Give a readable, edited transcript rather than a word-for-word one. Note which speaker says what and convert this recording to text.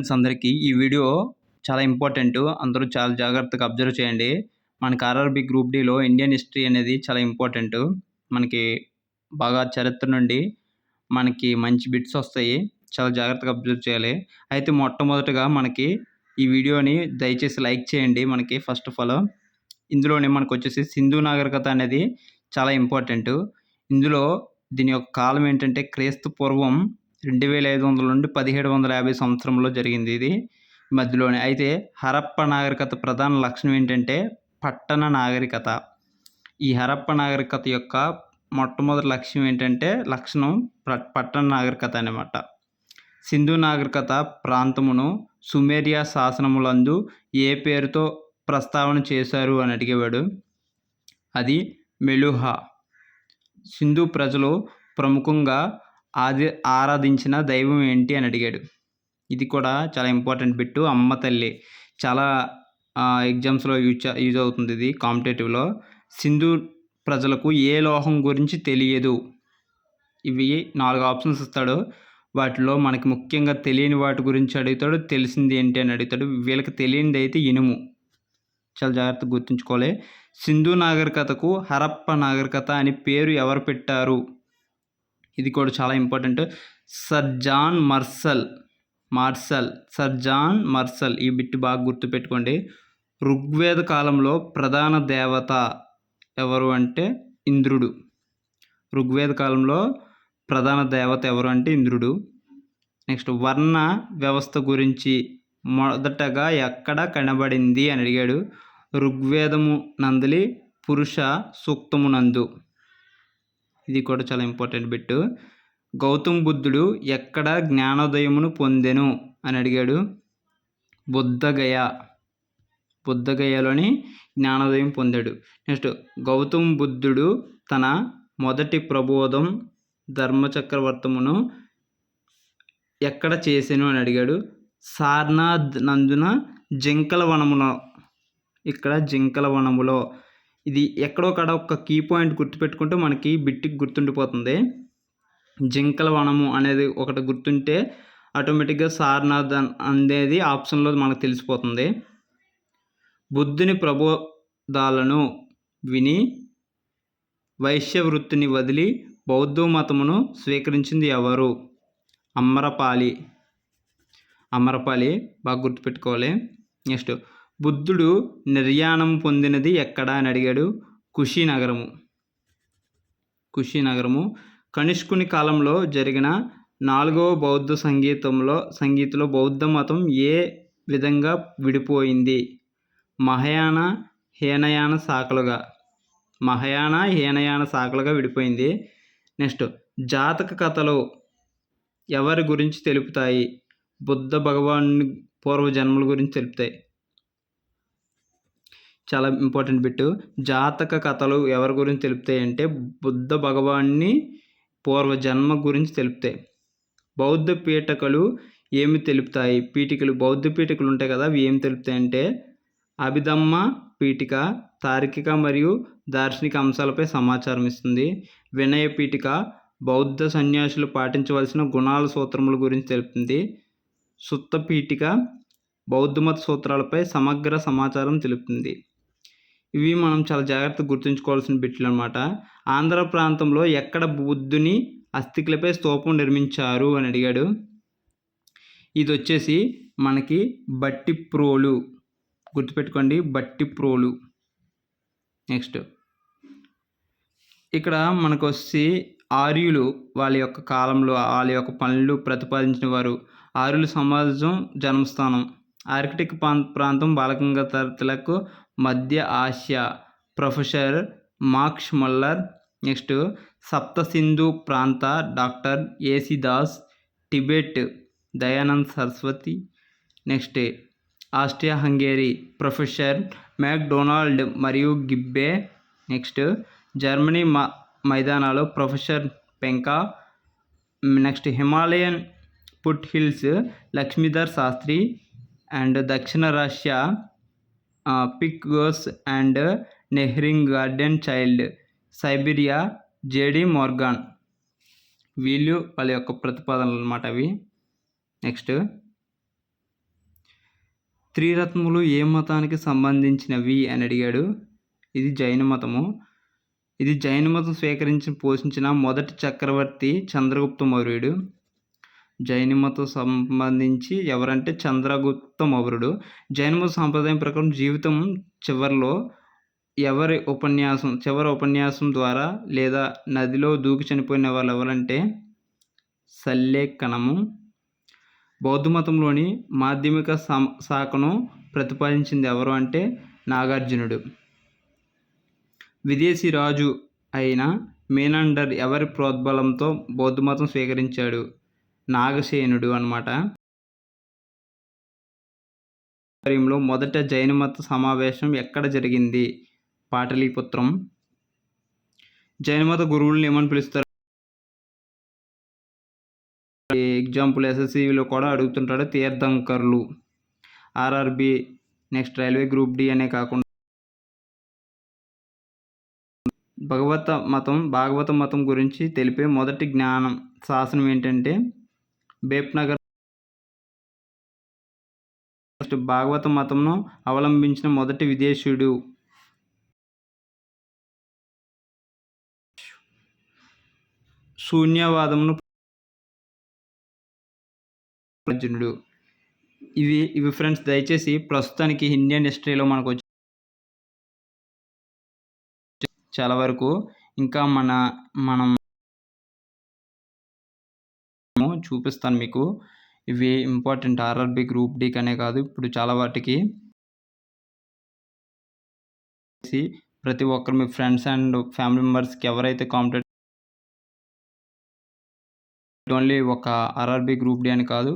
Speaker 1: Friends అందరికీ ఈ video చాలా ఇంపార్టెంట్. అందరూ చాలా జాగ్రత్తగా అబ్జర్వ్ చేయండి. మనకి ఆర్ఆర్‌బీ గ్రూప్ డీలో ఇండియన్ హిస్టరీ అనేది చాలా ఇంపార్టెంట్. మనకి బాగా చరిత్ర నుండి మనకి మంచి బిట్స్ వస్తాయి. చాలా జాగ్రత్తగా అబ్జర్వ్ చేయాలి. అయితే మొట్టమొదటగా మనకి ఈ వీడియోని దయచేసి లైక్ చేయండి. మనకి ఫస్ట్ ఆఫ్ ఆల్ ఇందులోనే మనకొచ్చేసి సింధు నాగరికత అనేది చాలా ఇంపార్టెంట్. ఇందులో దీని యొక్క కాలం ఏంటంటే క్రీస్తు పూర్వం 2500 నుండి 1750 సంవత్సరంలో జరిగింది ఇది మధ్యలోనే. అయితే హరప్ప నాగరికత ప్రధాన లక్షణం ఏంటంటే పట్టణ నాగరికత. ఈ హరప్ప నాగరికత యొక్క మొట్టమొదటి లక్ష్యం ఏంటంటే పట్టణ నాగరికత అన్నమాట. సింధు నాగరికత ప్రాంతమును సుమేరియా శాసనములందు ఏ పేరుతో ప్రస్తావన చేశారు అని అడిగేవాడు. అది మెలుహా. సింధు ప్రజలు ప్రముఖంగా ఆరాధించిన దైవం ఏంటి అని అడిగాడు. ఇది కూడా చాలా ఇంపార్టెంట్ బిట్టు. అమ్మ తల్లి చాలా ఎగ్జామ్స్లో యూజ్ అవుతుంది. ఇది కాంపిటేటివ్లో. సింధు ప్రజలకు ఏ లోహం గురించి తెలియదు. ఇవి 4 ఆప్షన్స్ ఇస్తాడు. వాటిలో మనకి ముఖ్యంగా తెలియని వాటి గురించి అడుగుతాడు, తెలిసింది ఏంటి అని అడుగుతాడు. వీళ్ళకి తెలియనిది అయితే ఇనుము. చాలా జాగ్రత్తగా గుర్తుంచుకోవాలి. సింధు నాగరికతకు హరప్ప నాగరికత అని పేరు ఎవరు పెట్టారు? ఇది కూడా చాలా ఇంపార్టెంట్. సర్ జాన్ మార్షల్ ఈ బిట్ బాగా గుర్తుపెట్టుకోండి. ఋగ్వేద కాలంలో ప్రధాన దేవత ఎవరు అంటే ఇంద్రుడు. ఋగ్వేద కాలంలో ప్రధాన దేవత ఎవరు అంటే ఇంద్రుడు. నెక్స్ట్ వర్ణ వ్యవస్థ గురించి మొదటగా ఎక్కడ కనబడింది అని అడిగాడు. ఋగ్వేదము నందలి పురుష సూక్తమునందు. ఇది కూడా చాలా ఇంపార్టెంట్ బిట్టు. గౌతమ బుద్ధుడు ఎక్కడ జ్ఞానోదయమును పొందెను అని అడిగాడు. బుద్ధగయలోని జ్ఞానోదయం పొందాడు. నెక్స్ట్ గౌతమ బుద్ధుడు తన మొదటి ప్రబోధం ధర్మచక్రవర్తమును ఎక్కడ చేసెను అని అడిగాడు. సార్నాథ్ నందున జింకల వనములో. ఇక్కడ జింకల వనములో. ఇది ఎక్కడో కాడ ఒక కీ పాయింట్ గుర్తుపెట్టుకుంటే మనకి బిట్టికి గుర్తుండిపోతుంది. జింకల వనము అనేది ఒకటి గుర్తుంటే ఆటోమేటిక్గా సార్నాథ్ అనేది ఆప్షన్లో మనకు తెలిసిపోతుంది. బుద్ధుని ప్రబోధాలను విని వైశ్య వృత్తిని వదిలి బౌద్ధ మతమును స్వీకరించింది ఎవరు? అమరపాలి బాగా గుర్తుపెట్టుకోవాలి. నెక్స్ట్ బుద్ధుడు నిర్యాణం పొందినది ఎక్కడ అని అడిగాడు. కుషినగరము. కనిష్కుని కాలంలో జరిగిన 4వ బౌద్ధ సంగీతంలో బౌద్ధ మతం ఏ విధంగా విడిపోయింది? మహాయాన హీనయాన శాఖలుగా విడిపోయింది. నెక్స్ట్ జాతక కథలు ఎవరి గురించి తెలుపుతాయి? బుద్ధ భగవాను పూర్వజన్మల గురించి తెలుపుతాయి. చాలా ఇంపార్టెంట్ బిట్టు. జాతక కథలు ఎవరి గురించి తెలుపుతాయి అంటే బుద్ధ భగవాన్ని పూర్వజన్మ గురించి తెలుపుతాయి. బౌద్ధ పీఠికలు ఏమి తెలుపుతాయి? బౌద్ధ పీఠికలు ఉంటాయి కదా, అవి ఏమి తెలుపుతాయి అంటే అభిధమ్మ పీఠిక తార్కిక మరియు దార్శనిక అంశాలపై సమాచారం ఇస్తుంది. వినయ పీఠిక బౌద్ధ సన్యాసులు పాటించవలసిన గుణాల సూత్రముల గురించి తెలుపుతుంది. సుత్త పీఠిక బౌద్ధమత సూత్రాలపై సమగ్ర సమాచారం తెలుపుతుంది. ఇవి మనం చాలా జాగ్రత్తగా గుర్తుంచుకోవాల్సిన బిట్లు అన్నమాట. ఆంధ్ర ప్రాంతంలో ఎక్కడ బుద్ధుని అస్థికలపై స్తూపం నిర్మించారు అని అడిగాడు. ఇది వచ్చేసి మనకి బట్టిప్రోలు. గుర్తుపెట్టుకోండి, బట్టిప్రోలు. నెక్స్ట్ ఇక్కడ మనకు వచ్చి ఆర్యులు వాళ్ళ యొక్క కాలంలో వాళ్ళ యొక్క పనులు ప్రతిపాదించిన వారు. ఆర్యుల సమాజం జన్మస్థానం ఆర్కిటిక్ ప్రాంతం బాలగంగాధర తిలక్ మధ్య Asia professor Max Muller. Next సప్త సింధు ప్రాంత doctor A C Das. Tibet Dayanand Saraswati. Next Austria Hungary professor Macdonald మరియు గిబ్బే. నెక్స్ట్ జర్మనీ మైదానాలు professor Penka. Next Himalayan foot hills Lakshmidhar Shastri. And దక్షిణ రష్యా పిక్ గోస్ and Nehring Gordon Childe. Siberia J D Morgan. వీళ్ళు వాళ్ళ యొక్క ప్రతిపాదనలు అన్నమాట అవి. నెక్స్ట్ త్రిరత్నములు ఏ మతానికి సంబంధించినవి అని అడిగాడు. ఇది జైన మతము. ఇది జైన మతం పోషించిన మొదటి చక్రవర్తి చంద్రగుప్త మౌర్యుడు. జైన మతం సంబంధించి ఎవరంటే చంద్రగుప్త మౌర్యుడు. జైన మత సాంప్రదాయం ప్రకారం జీవితం చివరిలో చివరి ఉపన్యాసం ద్వారా లేదా నదిలో దూకి చనిపోయిన వాళ్ళు ఎవరంటే సల్లేఖనము. బౌద్ధ మతంలోని మాధ్యమిక శాఖను ప్రతిపాదించింది ఎవరు అంటే నాగార్జునుడు. విదేశీ రాజు అయిన మీనాండర్ ఎవరి ప్రోద్బలంతో బౌద్ధ మతం స్వీకరించాడు? నాగసేనుడు అన్నమాట. మొదట జైన మత సమావేశం ఎక్కడ జరిగింది? పాటలీపుత్రం. జైన మత గురువులను ఏమని పిలుస్తారు? ఎగ్జాంపుల్ ఎస్ఎస్సిలో కూడా అడుగుతుంటాడు, తీర్థంకర్లు. RRB, next railway group D అనే కాకుండా భాగవత మతం గురించి తెలిపే మొదటి జ్ఞానం శాసనం ఏంటంటే బేప్నగర్. భాగవత మతంను అవలంబించిన మొదటి విదేశీయుడు శూన్యవాదమును అర్జునుడు. ఇవి ఫ్రెండ్స్, దయచేసి ప్రస్తుతానికి ఇండియన్ హిస్టరీలో మనకు వచ్చి చాలా వరకు ఇంకా మనం చూపిస్తాను మీకు. ఇవి ఇంపార్టెంట్ ఆర్ఆర్బి గ్రూప్ డి కనే కాదు, ఇప్పుడు చాలా వాటికి. ప్రతి ఒక్కరు మీ ఫ్రెండ్స్ అండ్ ఫ్యామిలీ మెంబర్స్కి ఎవరైతే కాంపిటేటివ్ ఓన్లీ ఒక ఆర్ఆర్బి గ్రూప్ డి అని కాదు,